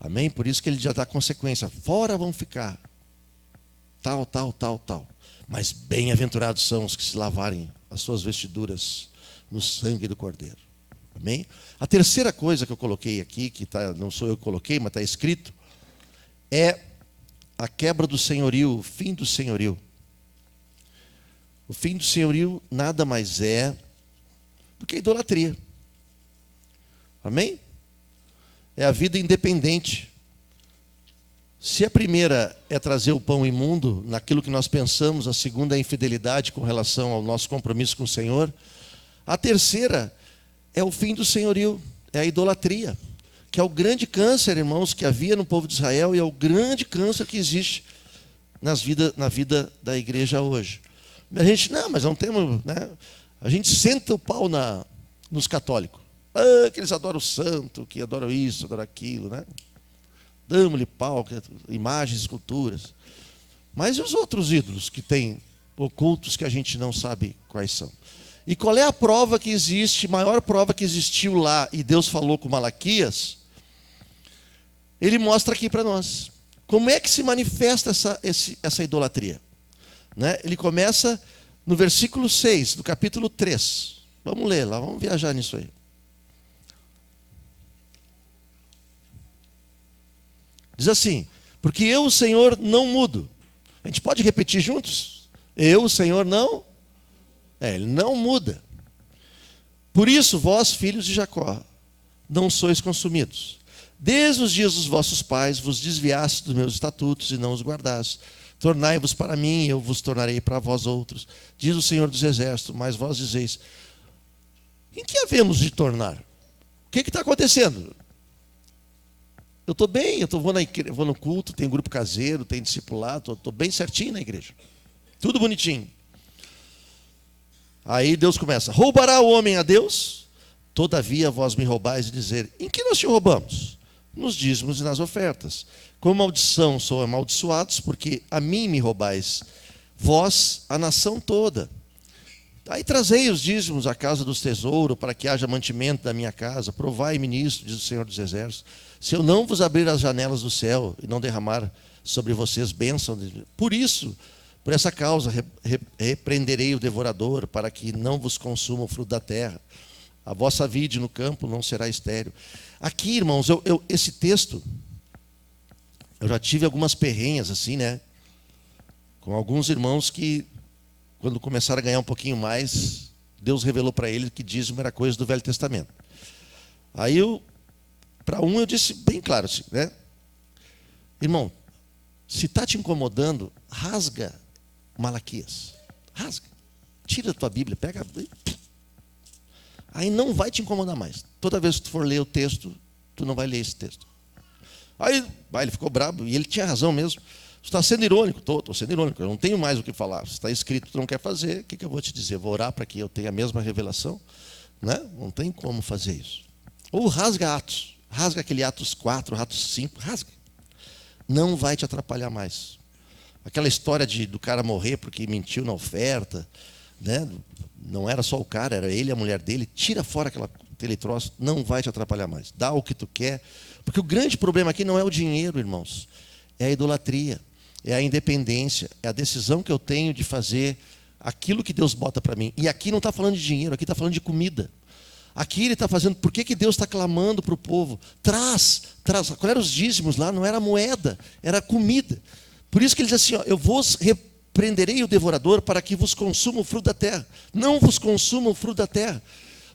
Speaker 1: Amém? Por isso que ele já dá consequência. Fora vão ficar tal, tal, tal, tal. Mas bem-aventurados são os que se lavarem as suas vestiduras no sangue do Cordeiro. Amém? A terceira coisa que eu coloquei aqui, que não sou eu que coloquei, mas está escrito, é a quebra do senhorio, o fim do senhorio. O fim do senhorio nada mais é do que a idolatria. Amém? É a vida independente. Se a primeira é trazer o pão imundo, naquilo que nós pensamos, a segunda é a infidelidade com relação ao nosso compromisso com o Senhor, a terceira é o fim do senhorio, é a idolatria, que é o grande câncer, irmãos, que havia no povo de Israel e é o grande câncer que existe na vida da igreja hoje. A gente, não, mas não temos, né? A gente senta o pau nos católicos. Que eles adoram o santo, que adoram isso, adoram aquilo, né? Damos-lhe pau, imagens, esculturas. Mas e os outros ídolos que têm ocultos que a gente não sabe quais são? E qual é a prova que existe, maior prova que existiu lá, e Deus falou com Malaquias? Ele mostra aqui para nós. Como é que se manifesta essa idolatria? Né? Ele começa no versículo 6, do capítulo 3. Vamos ler lá, vamos viajar nisso aí. Diz assim: porque eu, o Senhor, não mudo. A gente pode repetir juntos? Eu, o Senhor, não. Ele não muda. Por isso, vós, filhos de Jacó, não sois consumidos. Desde os dias dos vossos pais vos desviastes dos meus estatutos e não os guardastes. Tornai-vos para mim, e eu vos tornarei para vós outros. Diz o Senhor dos Exércitos, mas vós dizeis: em que havemos de tornar? O que está acontecendo? Eu estou bem, vou no culto, tem grupo caseiro, tem discipulado, estou bem certinho na igreja. Tudo bonitinho. Aí Deus começa: roubará o homem a Deus? Todavia vós me roubais e dizer: em que nós te roubamos? Nos dízimos e nas ofertas. Com maldição sou amaldiçoados, porque a mim me roubais, vós, a nação toda. Aí trazei os dízimos à casa dos tesouros, para que haja mantimento da minha casa. Provai-me nisto, diz o Senhor dos Exércitos, se eu não vos abrir as janelas do céu e não derramar sobre vocês bênção. Por isso, por essa causa, repreenderei o devorador, para que não vos consuma o fruto da terra. A vossa vide no campo não será estéril. Aqui, irmãos, esse texto, eu já tive algumas perrenhas assim, né? Com alguns irmãos que, quando começaram a ganhar um pouquinho mais, Deus revelou para eles que dízimo era coisa do Velho Testamento. Aí para eu disse bem claro assim, né? Irmão, se está te incomodando, rasga Malaquias. Rasga. Tira da tua Bíblia, pega. Aí não vai te incomodar mais. Toda vez que tu for ler o texto, tu não vai ler esse texto. Aí ele ficou bravo, e ele tinha razão mesmo. Você está sendo irônico? Estou sendo irônico, eu não tenho mais o que falar. Se está escrito, tu não quer fazer, o que eu vou te dizer? Vou orar para que eu tenha a mesma revelação? Né? Não tem como fazer isso. Ou rasga Atos. Rasga aquele Atos 4, Atos 5, rasga. Não vai te atrapalhar mais. Aquela história do cara morrer porque mentiu na oferta, né? Não era só o cara, era ele e a mulher dele. Tira fora aquele troço, não vai te atrapalhar mais. Dá o que tu quer. Porque o grande problema aqui não é o dinheiro, irmãos. É a idolatria, é a independência, é a decisão que eu tenho de fazer aquilo que Deus bota para mim. E aqui não está falando de dinheiro, aqui está falando de comida. Aqui ele está fazendo, por que Deus está clamando para o povo? Traz. Qual eram os dízimos lá? Não era moeda, era comida. Por isso que ele diz assim, ó, eu vos repreenderei o devorador para que vos consuma o fruto da terra. Não vos consuma o fruto da terra.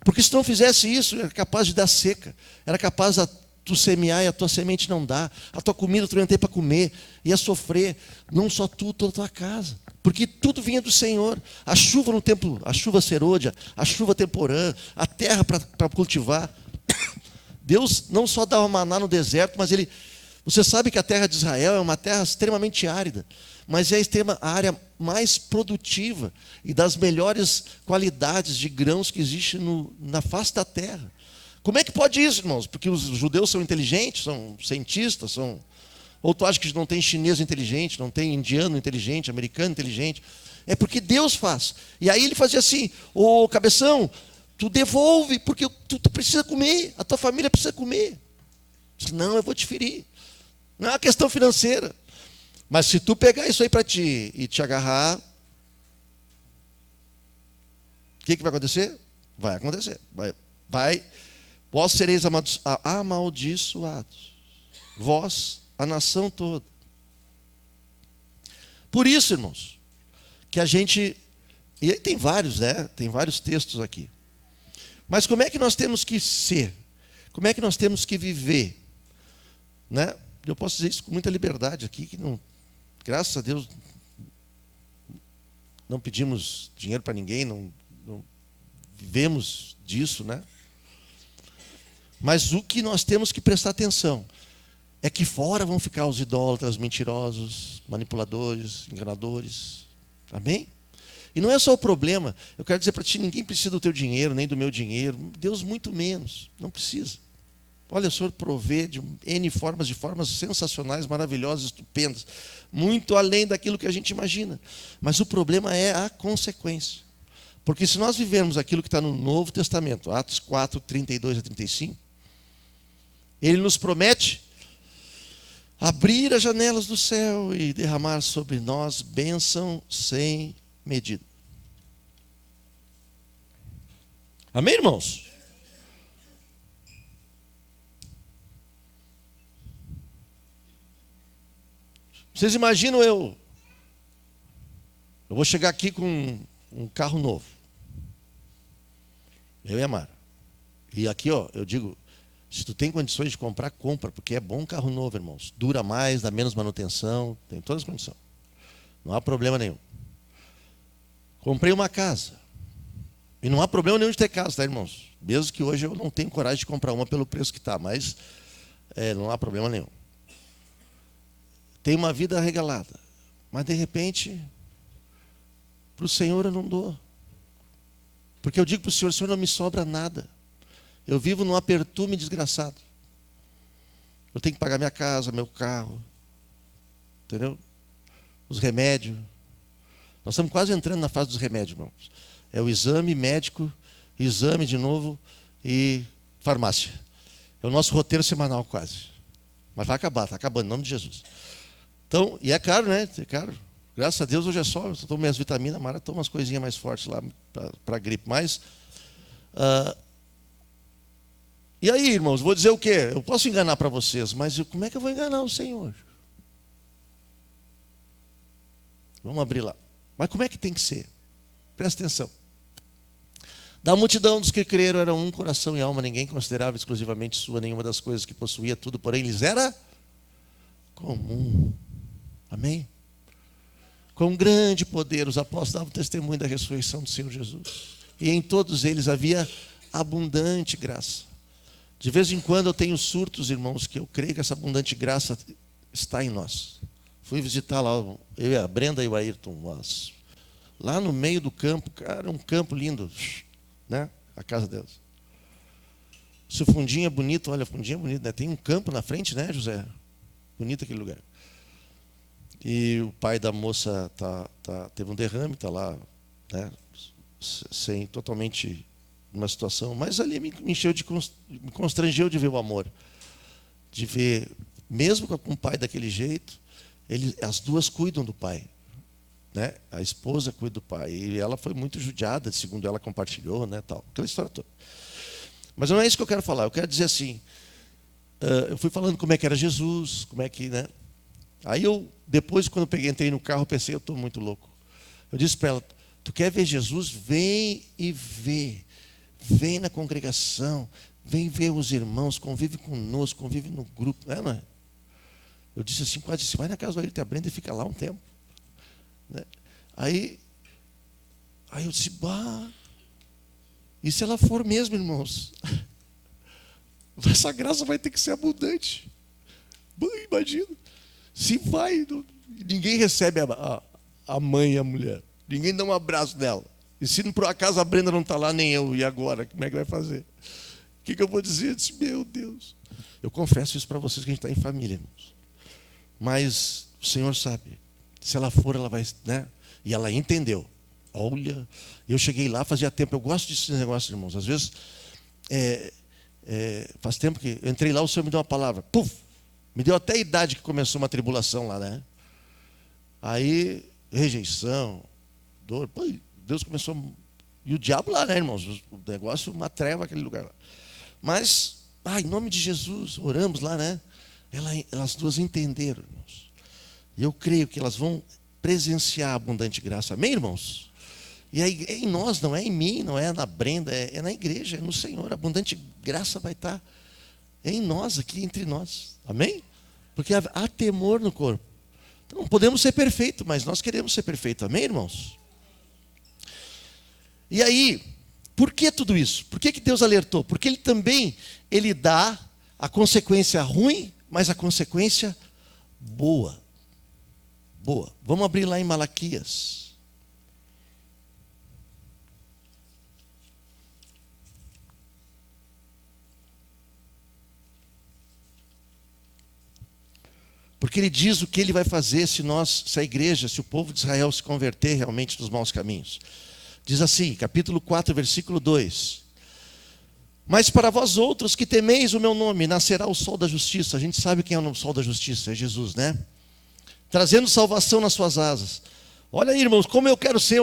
Speaker 1: Porque se não fizesse isso, era capaz de dar seca. Era capaz de tu semear e a tua semente não dá. A tua comida tu não tem para comer. Ia sofrer, não só tu, toda a tua casa. Porque tudo vinha do Senhor. A chuva no tempo, a chuva serôdia, a chuva temporã, a terra para cultivar. Deus não só dava maná no deserto, mas ele... Você sabe que a terra de Israel é uma terra extremamente árida, mas é a área mais produtiva e das melhores qualidades de grãos que existe na face da terra. Como é que pode isso, irmãos? Porque os judeus são inteligentes, são cientistas, são... Ou tu acha que não tem chinês inteligente, não tem indiano inteligente, americano inteligente? É porque Deus faz. E aí ele fazia assim, ô cabeção, tu devolve, porque tu precisa comer, a tua família precisa comer. Não, eu vou te ferir. Não é uma questão financeira. Mas se tu pegar isso aí para ti e te agarrar, o que vai acontecer? Vai acontecer. Vós sereis amaldiçoados. Vós, a nação toda. Por isso, irmãos, que a gente... E aí tem vários, né? Tem vários textos aqui. Mas como é que nós temos que ser? Como é que nós temos que viver? Né? Eu posso dizer isso com muita liberdade aqui, que não, graças a Deus não pedimos dinheiro para ninguém, não vivemos disso, né? Mas o que nós temos que prestar atenção é que fora vão ficar os idólatras, mentirosos, manipuladores, enganadores. Amém? E não é só o problema. Eu quero dizer para ti, ninguém precisa do teu dinheiro, nem do meu dinheiro. Deus muito menos. Não precisa. Olha, o Senhor provê de N formas, de formas sensacionais, maravilhosas, estupendas. Muito além daquilo que a gente imagina. Mas o problema é a consequência. Porque se nós vivermos aquilo que está no Novo Testamento, Atos 4, 32 a 35, ele nos promete abrir as janelas do céu e derramar sobre nós bênção sem medida. Amém, irmãos? Vocês imaginam eu vou chegar aqui com um carro novo. Eu e a Mara. E aqui, ó, eu digo, se tu tem condições de comprar, compra, porque é bom carro novo, irmãos. Dura mais, dá menos manutenção, tem todas as condições. Não há problema nenhum. Comprei uma casa. E não há problema nenhum de ter casa, tá, irmãos? Mesmo que hoje eu não tenho coragem de comprar uma pelo preço que está, mas não há problema nenhum. Tem uma vida regalada. Mas, de repente, para o Senhor eu não dou. Porque eu digo para o Senhor não me sobra nada. Eu vivo num apertume desgraçado. Eu tenho que pagar minha casa, meu carro. Entendeu? Os remédios. Nós estamos quase entrando na fase dos remédios, irmãos. É o exame médico, exame de novo e farmácia. É o nosso roteiro semanal quase. Mas vai acabar, está acabando, em nome de Jesus. Então, e é caro, né? É caro. Graças a Deus hoje é só, eu tomo minhas vitaminas, a Mara toma umas coisinhas mais fortes lá para gripe. Mas, e aí, irmãos, vou dizer o quê? Eu posso enganar para vocês, mas como é que eu vou enganar o Senhor? Vamos abrir lá. Mas como é que tem que ser? Presta atenção. Da multidão dos que creram era um coração e alma, ninguém considerava exclusivamente sua nenhuma das coisas que possuía, tudo, porém, lhes era comum. Amém? Com grande poder, os apóstolos davam testemunho da ressurreição do Senhor Jesus. E em todos eles havia abundante graça. De vez em quando eu tenho surtos, irmãos, que eu creio que essa abundante graça está em nós. Fui visitar lá, eu, a Brenda e o Ayrton, lá no meio do campo, cara, um campo lindo, né? A casa deles. Se o fundinho é bonito, olha, o fundinho é bonito, né? Tem um campo na frente, né, José? Bonito aquele lugar. E o pai da moça teve um derrame, está lá, né, sem totalmente uma situação, mas ali me constrangeu de ver o amor, de ver, mesmo com o pai daquele jeito, as duas cuidam do pai. né? A esposa cuida do pai. E ela foi muito judiada, segundo ela compartilhou, né, tal. Aquela história toda. Mas não é isso que eu quero falar. Eu quero dizer assim, eu fui falando como é que era Jesus, como é que, né? Aí eu, depois, quando eu entrei no carro, pensei, eu estou muito louco. Eu disse para ela, tu quer ver Jesus? Vem e vê. Vem na congregação, vem ver os irmãos, convive conosco, convive no grupo. Não é? Eu disse assim, quase assim, vai na casa do Ailton e a Brenda e fica lá um tempo. Né? Aí eu disse, bah, e se ela for mesmo, irmãos? Essa graça vai ter que ser abundante. Imagina. Se vai, ninguém recebe a mãe e a mulher. Ninguém dá um abraço dela. E se por acaso a Brenda não está lá, nem eu, e agora? Como é que vai fazer? O que eu vou dizer? Eu disse, meu Deus. Eu confesso isso para vocês que a gente está em família, irmãos. Mas o Senhor sabe. Se ela for, ela vai, né? E ela entendeu. Olha, eu cheguei lá, fazia tempo. Eu gosto desses negócios, irmãos. Às vezes, faz tempo que eu entrei lá, o Senhor me deu uma palavra. Puf! Me deu até a idade que começou uma tribulação lá, né? Aí, rejeição, dor. Pô, Deus começou. E o diabo lá, né, irmãos? O negócio, uma treva aquele lugar lá. Mas, em nome de Jesus, oramos lá, né? Elas duas entenderam, irmãos. E eu creio que elas vão presenciar a abundante graça. Amém, irmãos? E aí, é em nós, não é em mim, não é na Brenda, é na igreja, é no Senhor. A abundante graça vai estar em nós, aqui entre nós. Amém? Porque há temor no corpo. Então, não podemos ser perfeitos, mas nós queremos ser perfeitos. Amém, irmãos? E aí, por que tudo isso? Por que Deus alertou? Porque Ele também, Ele dá a consequência ruim, mas a consequência boa. Boa. Vamos abrir lá em Malaquias. Porque ele diz o que ele vai fazer se a igreja, se o povo de Israel se converter realmente dos maus caminhos. Diz assim, capítulo 4, versículo 2. Mas para vós outros que temeis o meu nome, nascerá o sol da justiça. A gente sabe quem é o sol da justiça, é Jesus, né? Trazendo salvação nas suas asas. Olha aí, irmãos, como eu quero ser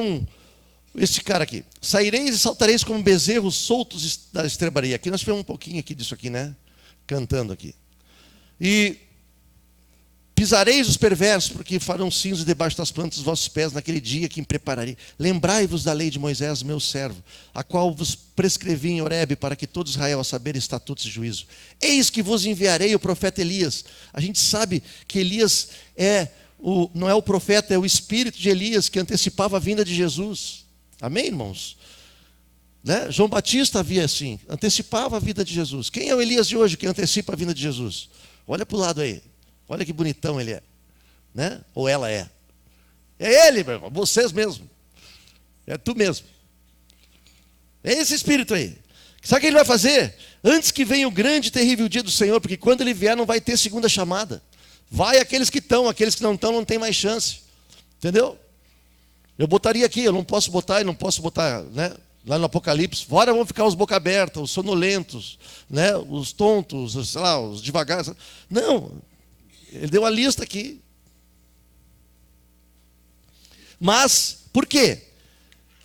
Speaker 1: esse cara aqui. Saireis e saltareis como bezerros soltos da estrebaria. Aqui nós tivemos um pouquinho aqui disso aqui, né? Cantando aqui. E pisareis os perversos, porque farão cinzas debaixo das plantas dos vossos pés naquele dia que me prepararei. Lembrai-vos da lei de Moisés, meu servo, a qual vos prescrevi em Horebe, para que todo Israel a saber estatutos e juízo. Eis que vos enviarei o profeta Elias. A gente sabe que Elias não é o profeta, é o espírito de Elias que antecipava a vinda de Jesus. Amém, irmãos? Né? João Batista havia assim, antecipava a vida de Jesus. Quem é o Elias de hoje que antecipa a vinda de Jesus? Olha para o lado aí. Olha que bonitão ele é, né? Ou ela é. É ele, meu irmão, vocês mesmo. É tu mesmo. É esse espírito aí. Sabe o que ele vai fazer? Antes que venha o grande e terrível dia do Senhor, porque quando ele vier não vai ter segunda chamada. Vai aqueles que estão, aqueles que não estão não tem mais chance. Entendeu? Eu botaria aqui, eu não posso botar, né? Lá no Apocalipse, fora vão ficar os boca aberta, os sonolentos, né? Os tontos, sei lá, os devagar. Não. Ele deu a lista aqui. Mas, por quê?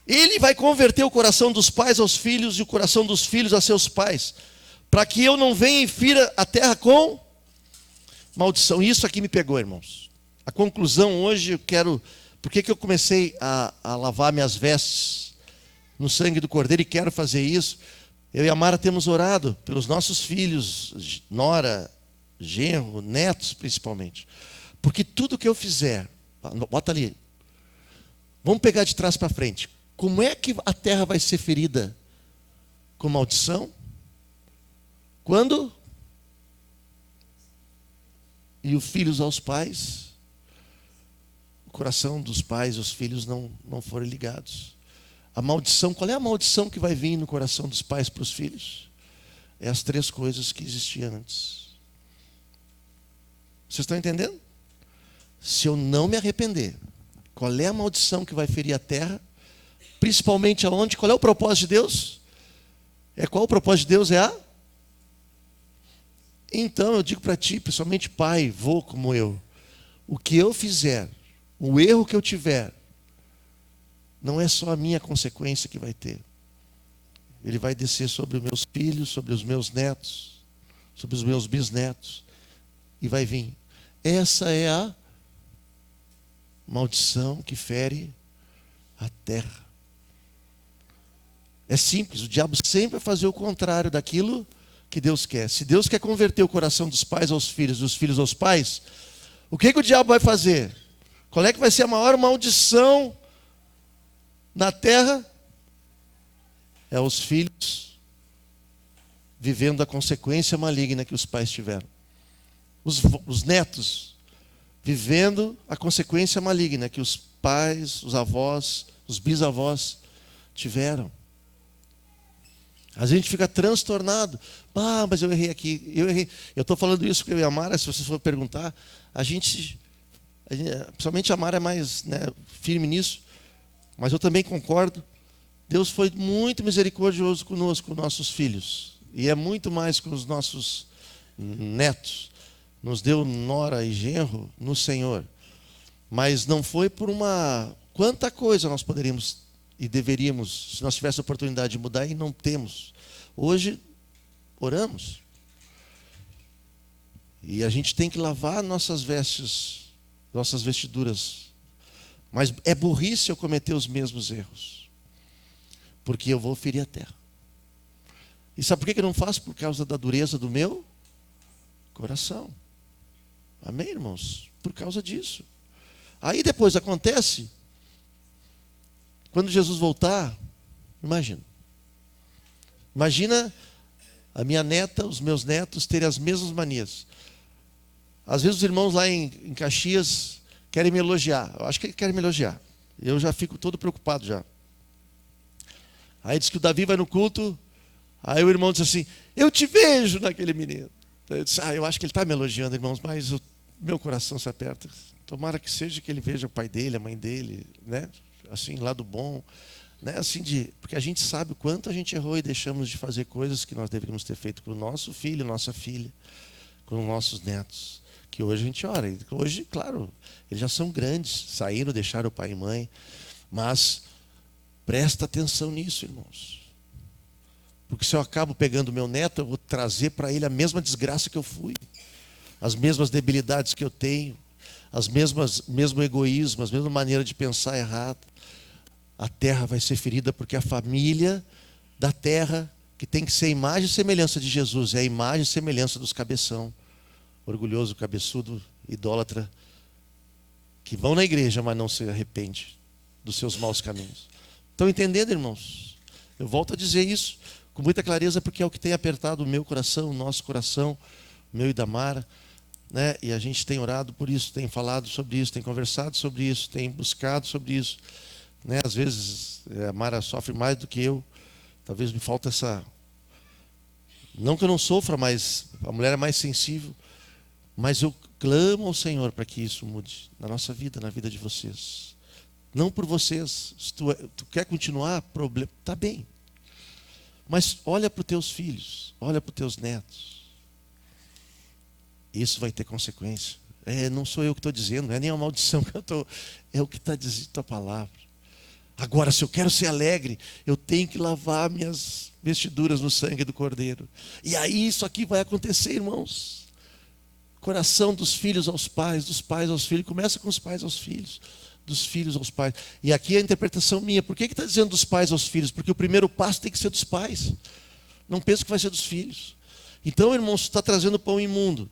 Speaker 1: Ele vai converter o coração dos pais aos filhos e o coração dos filhos a seus pais, para que eu não venha e fira a terra com maldição. Isso aqui me pegou, irmãos. A conclusão hoje, eu quero... Por que eu comecei a lavar minhas vestes no sangue do Cordeiro e quero fazer isso? Eu e a Mara temos orado pelos nossos filhos, nora, genro, netos principalmente. Porque tudo que eu fizer, bota ali, vamos pegar de trás para frente. Como é que a terra vai ser ferida com maldição? Quando? E os filhos aos pais, o coração dos pais e os filhos não forem ligados. A maldição, qual é a maldição que vai vir no coração dos pais para os filhos? É as três coisas que existiam antes. Vocês estão entendendo? Se eu não me arrepender, qual é a maldição que vai ferir a terra? Principalmente aonde? Qual é o propósito de Deus? Qual o propósito de Deus? Então eu digo para ti, principalmente pai, vô como eu, o que eu fizer, o erro que eu tiver, não é só a minha consequência que vai ter. Ele vai descer sobre os meus filhos, sobre os meus netos, sobre os meus bisnetos. E vai vir. Essa é a maldição que fere a terra. É simples, o diabo sempre vai fazer o contrário daquilo que Deus quer. Se Deus quer converter o coração dos pais aos filhos, dos filhos aos pais, o que o diabo vai fazer? Qual é que vai ser a maior maldição na terra? É os filhos vivendo a consequência maligna que os pais tiveram. Os netos vivendo a consequência maligna que os pais, os avós, os bisavós tiveram. A gente fica transtornado. Ah, mas eu errei aqui, eu errei. Eu estou falando isso porque eu e a Mara, se vocês for perguntar, a gente principalmente a Mara é mais, firme nisso, mas eu também concordo. Deus foi muito misericordioso conosco, com nossos filhos. E é muito mais com os nossos netos. Nos deu nora e genro no Senhor. Mas não foi por uma... Quanta coisa nós poderíamos e deveríamos, se nós tivéssemos a oportunidade de mudar, e não temos. Hoje, oramos. E a gente tem que lavar nossas vestes, nossas vestiduras. Mas é burrice eu cometer os mesmos erros. Porque eu vou ferir a terra. E sabe por que eu não faço? Por causa da dureza do meu coração. Amém, irmãos? Por causa disso. Aí depois acontece, quando Jesus voltar, imagina a minha neta, os meus netos terem as mesmas manias. Às vezes os irmãos lá em Caxias querem me elogiar. Eu acho que eles querem me elogiar. Eu já fico todo preocupado já. Aí diz que o Davi vai no culto, aí o irmão diz assim, eu te vejo naquele menino. Eu disse, eu acho que ele está me elogiando, irmãos, mas meu coração se aperta. Tomara que seja que ele veja o pai dele, a mãe dele, assim, lado bom, assim porque a gente sabe o quanto a gente errou e deixamos de fazer coisas que nós deveríamos ter feito com o nosso filho, nossa filha, com os nossos netos, que hoje a gente ora. Hoje, claro, eles já são grandes, saíram, deixaram o pai e mãe, mas presta atenção nisso, irmãos. Porque se eu acabo pegando meu neto, eu vou trazer para ele a mesma desgraça que eu fui, as mesmas debilidades que eu tenho, mesmo egoísmo, a mesma maneira de pensar errado. A terra vai ser ferida porque a família da terra, que tem que ser a imagem e semelhança de Jesus, é a imagem e semelhança dos cabeção, orgulhoso, cabeçudo, idólatra, que vão na igreja, mas não se arrepende dos seus maus caminhos. Estão entendendo, irmãos? Eu volto a dizer isso com muita clareza, porque é o que tem apertado o meu coração, o nosso coração, o meu e da Mara, e a gente tem orado por isso, tem falado sobre isso, tem conversado sobre isso, tem buscado sobre isso. Às vezes a Mara sofre mais do que eu, talvez me falta essa... Não que eu não sofra, mas a mulher é mais sensível. Mas eu clamo ao Senhor para que isso mude na nossa vida, na vida de vocês. Não por vocês. Se tu quer continuar, problema, está bem. Mas olha para os teus filhos, olha para os teus netos. Isso vai ter consequência. Não sou eu que estou dizendo, não é nem a maldição que eu estou... É o que está dizendo a palavra. Agora, se eu quero ser alegre, eu tenho que lavar minhas vestiduras no sangue do Cordeiro. E aí isso aqui vai acontecer, irmãos. Coração dos filhos aos pais, dos pais aos filhos. Começa com os pais aos filhos, dos filhos aos pais. E aqui é a interpretação minha. Por que está dizendo dos pais aos filhos? Porque o primeiro passo tem que ser dos pais. Não penso que vai ser dos filhos. Então, irmãos, tu está trazendo pão imundo.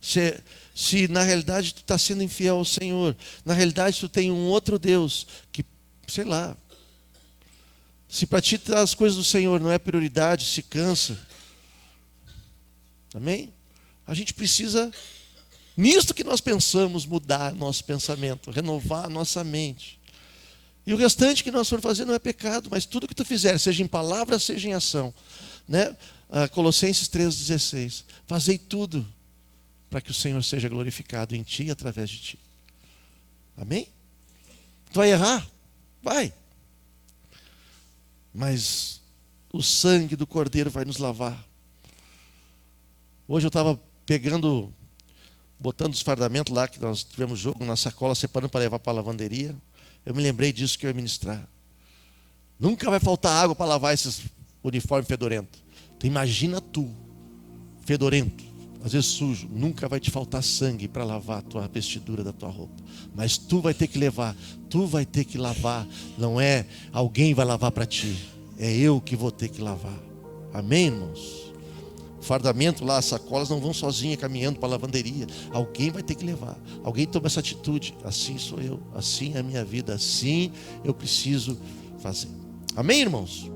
Speaker 1: Se na realidade tu está sendo infiel ao Senhor, na realidade tu tem um outro Deus que, sei lá, se para ti as coisas do Senhor não é prioridade, se cansa. Amém? A gente precisa, nisto que nós pensamos, mudar nosso pensamento, renovar a nossa mente. E o restante que nós formos fazer não é pecado, mas tudo que tu fizer, seja em palavra, seja em ação. Colossenses 3,16. Fazei tudo para que o Senhor seja glorificado em ti e através de ti. Amém? Tu vai errar? Vai. Mas o sangue do Cordeiro vai nos lavar. Hoje eu estava botando os fardamentos lá, que nós tivemos jogo na sacola, separando para levar para a lavanderia. Eu me lembrei disso que eu ia ministrar. Nunca vai faltar água para lavar esses uniformes fedorentos. Então imagina tu, fedorento, às vezes sujo. Nunca vai te faltar sangue para lavar a tua vestidura da tua roupa. Mas tu vai ter que levar, tu vai ter que lavar. Não é alguém vai lavar para ti, é eu que vou ter que lavar. Amém, irmãos? O fardamento lá, as sacolas não vão sozinha caminhando para a lavanderia. Alguém vai ter que levar. Alguém toma essa atitude. Assim sou eu, assim é a minha vida, assim eu preciso fazer. Amém, irmãos?